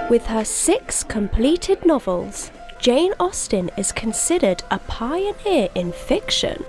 With her 6 completed novels, Jane Austen is considered a pioneer in fiction.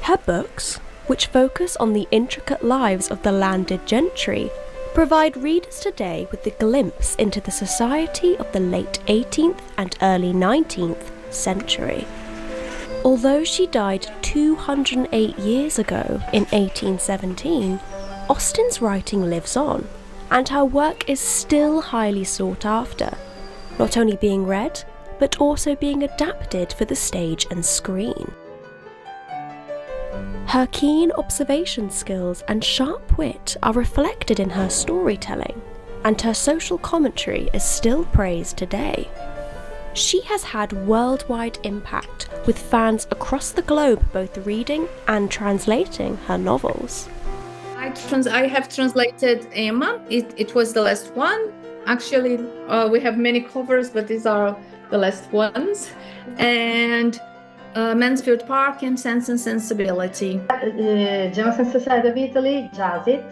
Her books, which focus on the intricate lives of the landed gentry, provide readers today with a glimpse into the society of the late 18th and early 19th century. Although she died 208 years ago in 1817, Austen's writing lives on, and her work is still highly sought after, not only being read, but also being adapted for the stage and screen. Her keen observation skills and sharp wit are reflected in her storytelling, and her social commentary is still praised today. She has had worldwide impact, with fans across the globe both reading and translating her novels. I have translated Emma. It was the last one. Actually, we have many covers, but these are the last ones. And Mansfield Park and Sense and Sensibility. Journalism Society of Italy, JASIT,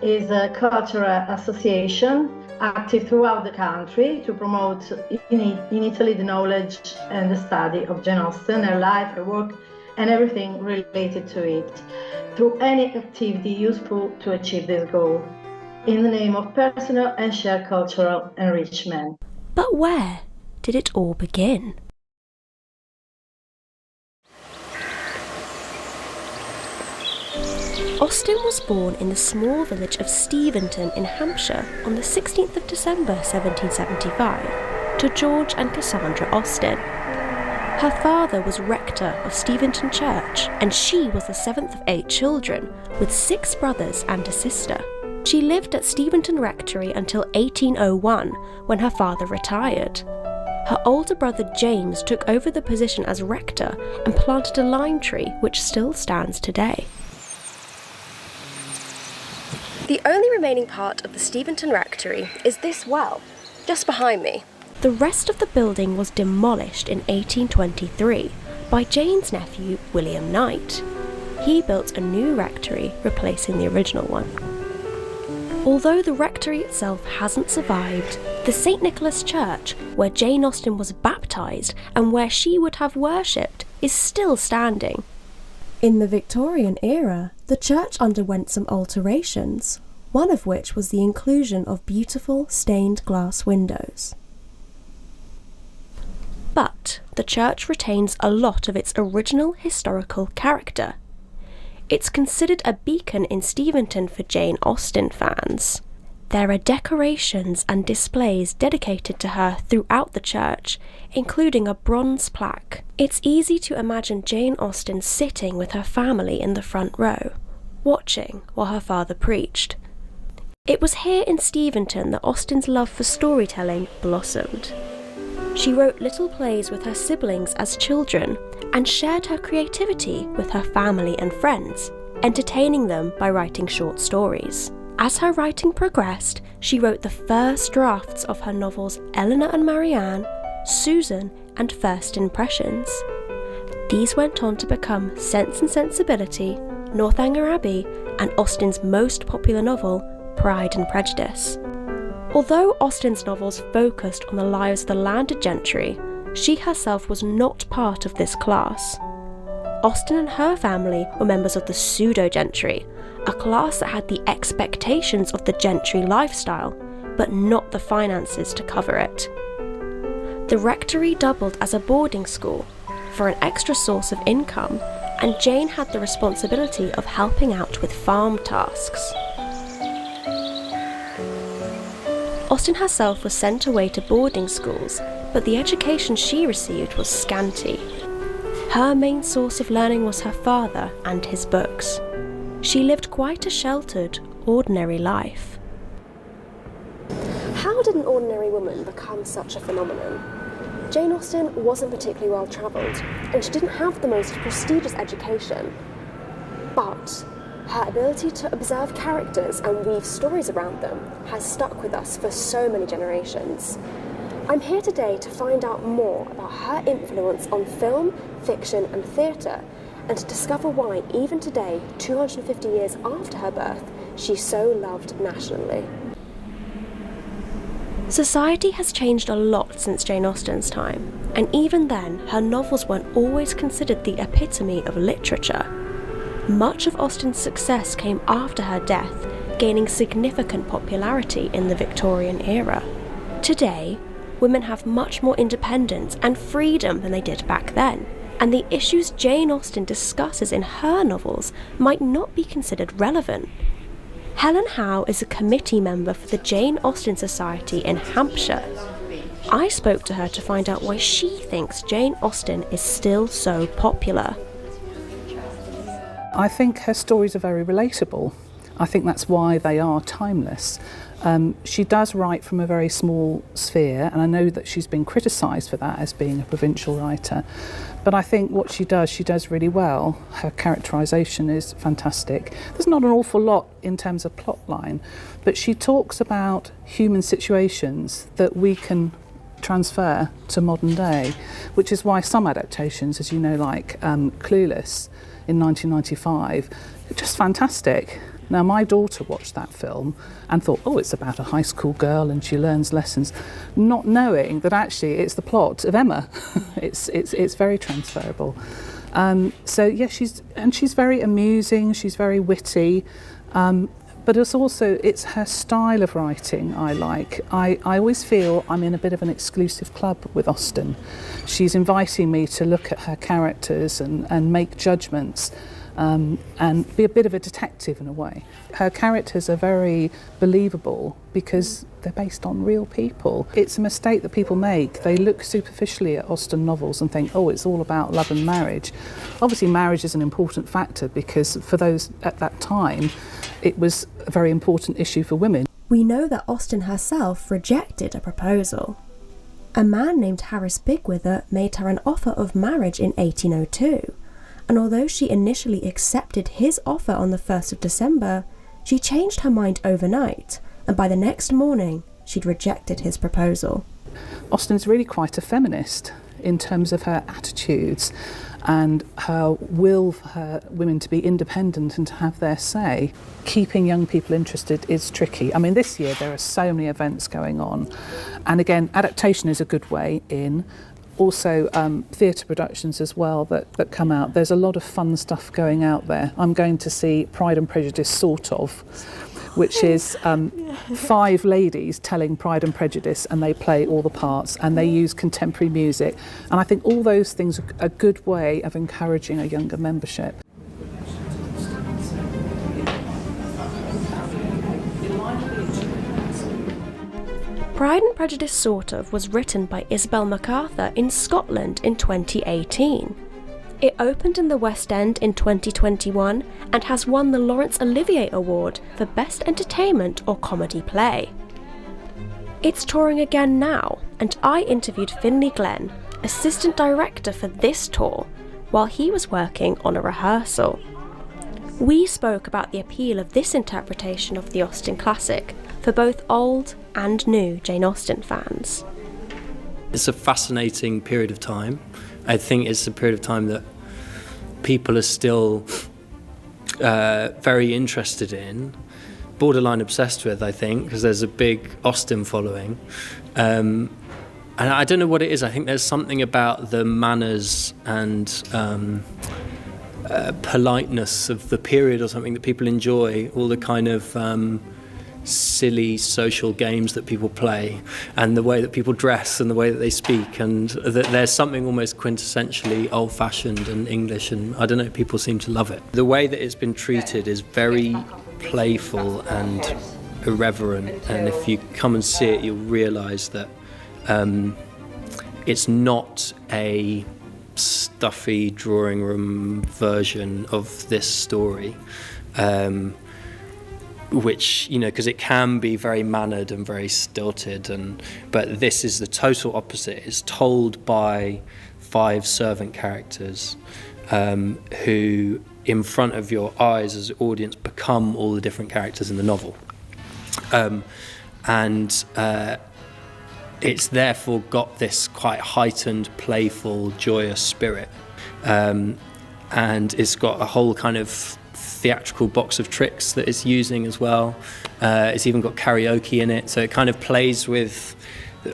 is a cultural association active throughout the country to promote in Italy the knowledge and the study of Jane Austen, her life, her work, and everything related to it, through any activity useful to achieve this goal, in the name of personal and shared cultural enrichment. But where did it all begin? Austen was born in the small village of Steventon in Hampshire on the 16th of December 1775 to George and Cassandra Austen. Her father was rector of Steventon Church, and she was the 7th of 8 children, with 6 brothers and a sister. She lived at Steventon Rectory until 1801, when her father retired. Her older brother James took over the position as rector and planted a lime tree which still stands today. The only remaining part of the Steventon Rectory is this well, just behind me. The rest of the building was demolished in 1823 by Jane's nephew William Knight. He built a new rectory replacing the original one. Although the rectory itself hasn't survived, the St. Nicholas Church, where Jane Austen was baptised and where she would have worshipped, is still standing. In the Victorian era, the church underwent some alterations, one of which was the inclusion of beautiful stained glass windows. But the church retains a lot of its original historical character. It's considered a beacon in Steventon for Jane Austen fans. There are decorations and displays dedicated to her throughout the church, including a bronze plaque. It's easy to imagine Jane Austen sitting with her family in the front row, watching while her father preached. It was here in Steventon that Austen's love for storytelling blossomed. She wrote little plays with her siblings as children and shared her creativity with her family and friends, entertaining them by writing short stories. As her writing progressed, she wrote the first drafts of her novels Eleanor and Marianne, Susan, and First Impressions. These went on to become Sense and Sensibility, Northanger Abbey, and Austen's most popular novel, Pride and Prejudice. Although Austen's novels focused on the lives of the landed gentry, she herself was not part of this class. Austen and her family were members of the pseudo-gentry, a class that had the expectations of the gentry lifestyle, but not the finances to cover it. The rectory doubled as a boarding school for an extra source of income, and Jane had the responsibility of helping out with farm tasks. Austen herself was sent away to boarding schools, but the education she received was scanty. Her main source of learning was her father and his books. She lived quite a sheltered, ordinary life. How did an ordinary woman become such a phenomenon? Jane Austen wasn't particularly well travelled, and she didn't have the most prestigious education. But her ability to observe characters and weave stories around them has stuck with us for so many generations. I'm here today to find out more about her influence on film, fiction and theatre, and to discover why, even today, 250 years after her birth, she's so loved nationally. Society has changed a lot since Jane Austen's time, and even then, her novels weren't always considered the epitome of literature. Much of Austen's success came after her death, gaining significant popularity in the Victorian era. Today, women have much more independence and freedom than they did back then, and the issues Jane Austen discusses in her novels might not be considered relevant. Helen Howe is a committee member for the Jane Austen Society in Hampshire. I spoke to her to find out why she thinks Jane Austen is still so popular. I think her stories are very relatable. I think that's why they are timeless. She does write from a very small sphere, and I know that she's been criticised for that as being a provincial writer. But I think what she does really well. Her characterisation is fantastic. There's not an awful lot in terms of plot line, but she talks about human situations that we can transfer to modern day, which is why some adaptations, as you know, like Clueless in 1995, are just fantastic. Now, my daughter watched that film and thought, oh, it's about a high school girl and she learns lessons, not knowing that actually it's the plot of Emma. It's very transferable. So, yeah, she's very amusing, she's very witty, but it's her style of writing I like. I always feel I'm in a bit of an exclusive club with Austen. She's inviting me to look at her characters and make judgments. And be a bit of a detective in a way. Her characters are very believable because they're based on real people. It's a mistake that people make. They look superficially at Austen novels and think, oh, it's all about love and marriage. Obviously, marriage is an important factor because for those at that time, it was a very important issue for women. We know that Austen herself rejected a proposal. A man named Harris Bigwither made her an offer of marriage in 1802. And although she initially accepted his offer on the 1st of December, she changed her mind overnight, and by the next morning, she'd rejected his proposal. Austen's really quite a feminist in terms of her attitudes and her will for her women to be independent and to have their say. Keeping young people interested is tricky. I mean, this year there are so many events going on, and again, adaptation is a good way in. Also theatre productions as well that come out. There's a lot of fun stuff going out there. I'm going to see Pride and Prejudice, sort of, which is 5 ladies telling Pride and Prejudice, and they play all the parts and they use contemporary music. And I think all those things are a good way of encouraging a younger membership. Pride and Prejudice Sort of was written by Isabel MacArthur in Scotland in 2018. It opened in the West End in 2021 and has won the Laurence Olivier Award for Best Entertainment or Comedy Play. It's touring again now, and I interviewed Finlay Glenn, assistant director for this tour, while he was working on a rehearsal. We spoke about the appeal of this interpretation of the Austen classic for both old and new Jane Austen fans. It's a fascinating period of time. I think it's a period of time that people are still very interested in, borderline obsessed with, I think, because there's a big Austen following. And I don't know what it is. I think there's something about the manners and politeness of the period or something that people enjoy, all the kind of silly social games that people play and the way that people dress and the way that they speak, and that there's something almost quintessentially old-fashioned and English, and I don't know, people seem to love it. The way that it's been treated is very playful and irreverent, and if you come and see it you'll realise that it's not a stuffy drawing room version of this story, which, you know, because it can be very mannered and very stilted, but this is the total opposite. It's told by 5 servant characters who, in front of your eyes as an audience, become all the different characters in the novel. It's therefore got this quite heightened, playful, joyous spirit. And it's got a whole kind of theatrical box of tricks that it's using as well. It's even got karaoke in it, so it kind of plays with,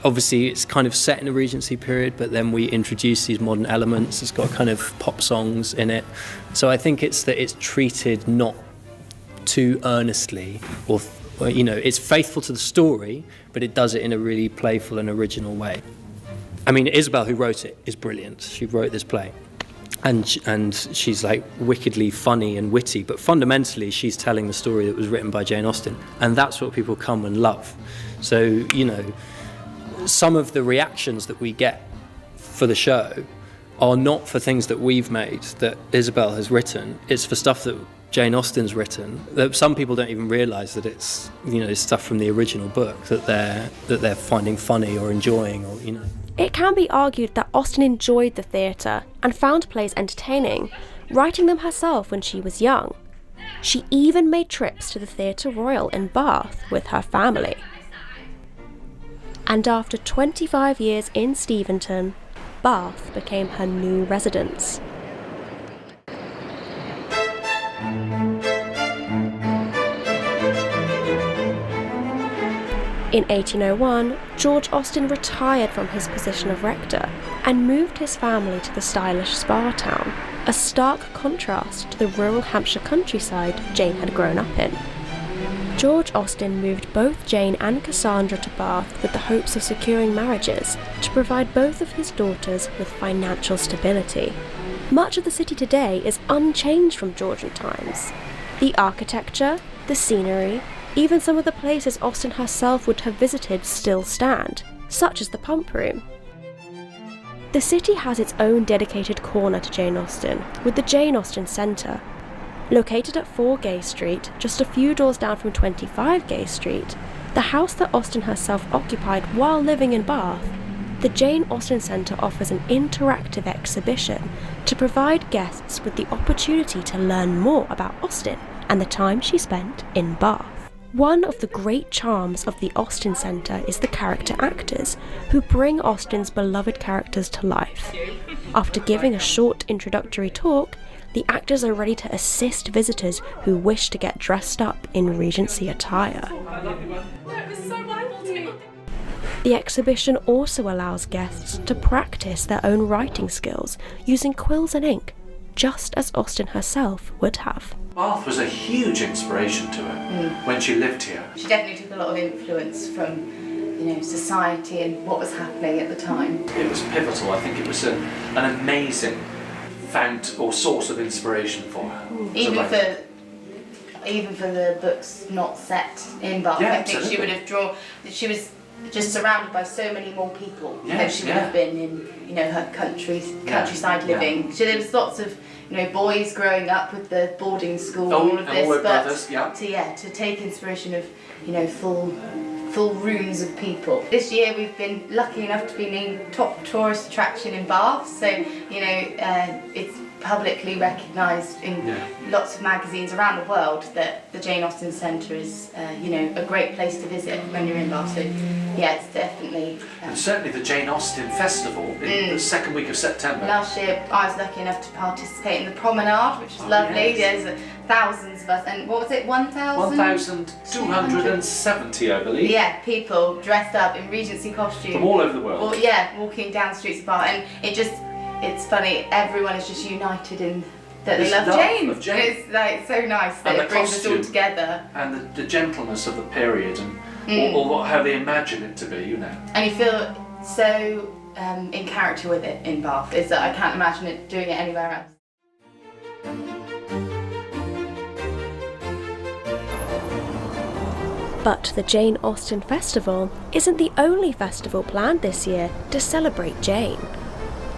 obviously it's kind of set in a Regency period, but then we introduce these modern elements. It's got kind of pop songs in it, so I think it's that it's treated not too earnestly, or you know, it's faithful to the story, but it does it in a really playful and original way. I mean, Isabel, who wrote it, is brilliant. She wrote this play, and she's like wickedly funny and witty, but fundamentally she's telling the story that was written by Jane Austen, and that's what people come and love. So, you know, some of the reactions that we get for the show are not for things that we've made, that Isabel has written. It's for stuff that Jane Austen's written, that some people don't even realise that it's, you know, stuff from the original book that they're finding funny or enjoying, or, you know. It can be argued that Austen enjoyed the theatre and found plays entertaining, writing them herself when she was young. She even made trips to the Theatre Royal in Bath with her family. And after 25 years in Steventon, Bath became her new residence. In 1801, George Austen retired from his position of rector and moved his family to the stylish spa town, a stark contrast to the rural Hampshire countryside Jane had grown up in. George Austen moved both Jane and Cassandra to Bath with the hopes of securing marriages to provide both of his daughters with financial stability. Much of the city today is unchanged from Georgian times. The architecture, the scenery, even some of the places Austen herself would have visited still stand, such as the Pump Room. The city has its own dedicated corner to Jane Austen, with the Jane Austen Centre. Located at 4 Gay Street, just a few doors down from 25 Gay Street, the house that Austen herself occupied while living in Bath, the Jane Austen Centre offers an interactive exhibition to provide guests with the opportunity to learn more about Austen and the time she spent in Bath. One of the great charms of the Austen Centre is the character actors, who bring Austen's beloved characters to life. After giving a short introductory talk, the actors are ready to assist visitors who wish to get dressed up in Regency attire. The exhibition also allows guests to practice their own writing skills using quills and ink, just as Austen herself would have. Bath was a huge inspiration to her when she lived here. She definitely took a lot of influence from, society and what was happening at the time. It was pivotal. I think it was an amazing fount or source of inspiration for her. Even for the books not set in Bath, Yeah, I think absolutely. she would have drawn. She was just surrounded by so many more people than she would have been in, her countryside living. So there was lots of, boys growing up with the boarding school, all of this, all but brothers, to take inspiration of, full rooms of people. This year we've been lucky enough to be named top tourist attraction in Bath, so it's publicly recognised in lots of magazines around the world that the Jane Austen Centre is a great place to visit when you're in Bath. So it's definitely and certainly the Jane Austen Festival in the second week of September. Last year I was lucky enough to participate in the promenade, which was lovely. Yes. There's thousands of us, and what was it, 1,270, I believe. Yeah, people dressed up in Regency costume From all over the world. Walking down the streets of Bath, and it's funny, everyone is just united in that they This love love Jane. of Jane. It's like so nice that And it the brings us all costume. together. And the gentleness of the period and or how they imagine it to be, And you feel so in character with it in Bath. Is that I can't imagine doing it anywhere else. But the Jane Austen Festival isn't the only festival planned this year to celebrate Jane.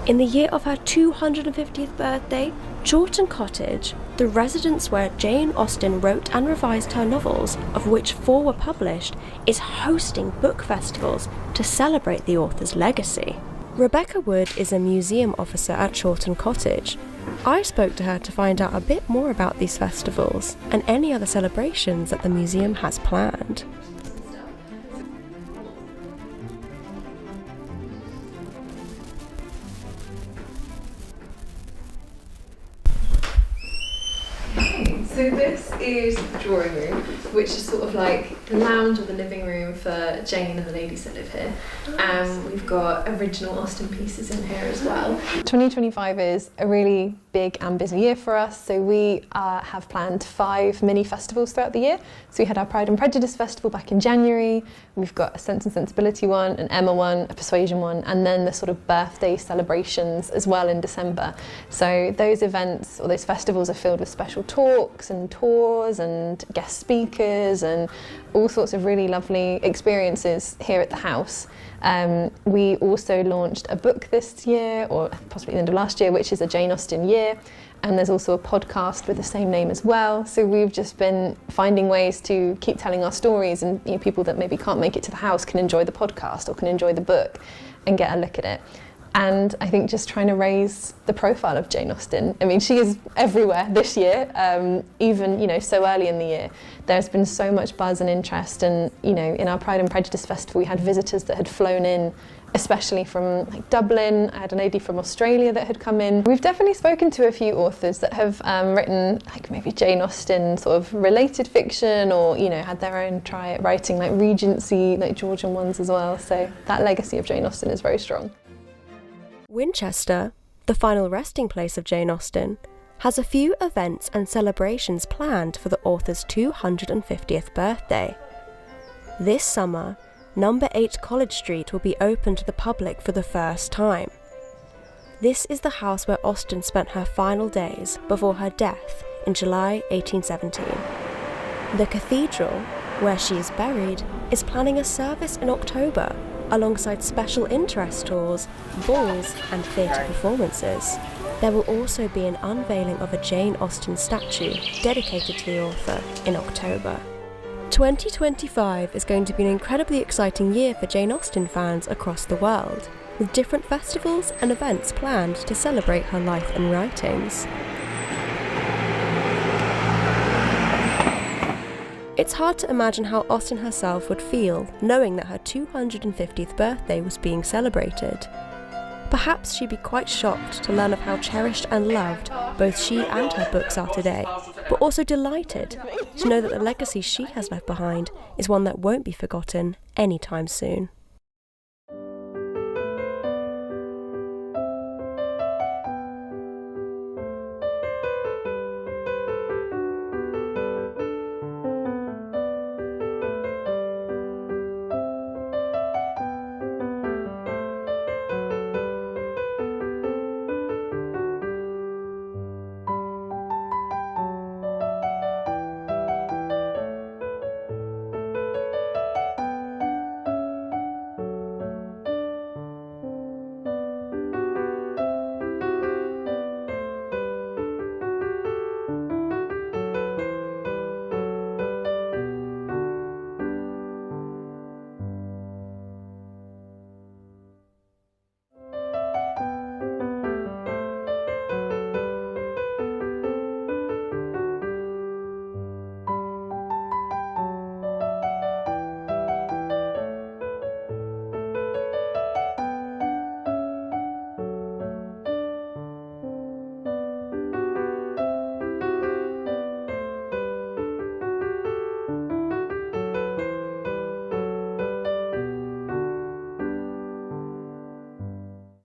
In the year of her 250th birthday, Chawton Cottage, the residence where Jane Austen wrote and revised her novels, of which 4 were published, is hosting book festivals to celebrate the author's legacy. Rebecca Wood is a museum officer at Chawton Cottage. I spoke to her to find out a bit more about these festivals and any other celebrations that the museum has planned. So this is the drawing room, which is sort of like the lounge or the living room for Jane and the ladies that live here. We've got original Austen pieces in here as well. 2025 is a really big and busy year for us, so we have planned 5 mini festivals throughout the year. So we had our Pride and Prejudice festival back in January, we've got a Sense and Sensibility one, an Emma one, a Persuasion one, and then the sort of birthday celebrations as well in December. So those events or those festivals are filled with special talks and tours and guest speakers and all sorts of really lovely experiences here at the house. We also launched a book this year, or possibly the end of last year, which is a Jane Austen year, and there's also a podcast with the same name as well. So we've just been finding ways to keep telling our stories, and people that maybe can't make it to the house can enjoy the podcast or can enjoy the book and get a look at it. And I think just trying to raise the profile of Jane Austen. I mean, she is everywhere this year, even, so early in the year. There's been so much buzz and interest, and, in our Pride and Prejudice Festival, we had visitors that had flown in, especially from Dublin. I had a lady from Australia that had come in. We've definitely spoken to a few authors that have written maybe Jane Austen sort of related fiction, or, had their own try at writing Regency, Georgian ones as well. So that legacy of Jane Austen is very strong. Winchester, the final resting place of Jane Austen, has a few events and celebrations planned for the author's 250th birthday. This summer, number 8 College Street will be open to the public for the first time. This is the house where Austen spent her final days before her death in July 1817. The cathedral, where she is buried, is planning a service in October, alongside special interest tours, balls and theatre performances. There will also be an unveiling of a Jane Austen statue dedicated to the author in October. 2025 is going to be an incredibly exciting year for Jane Austen fans across the world, with different festivals and events planned to celebrate her life and writings. It's hard to imagine how Austen herself would feel knowing that her 250th birthday was being celebrated. Perhaps she'd be quite shocked to learn of how cherished and loved both she and her books are today, but also delighted to know that the legacy she has left behind is one that won't be forgotten anytime soon.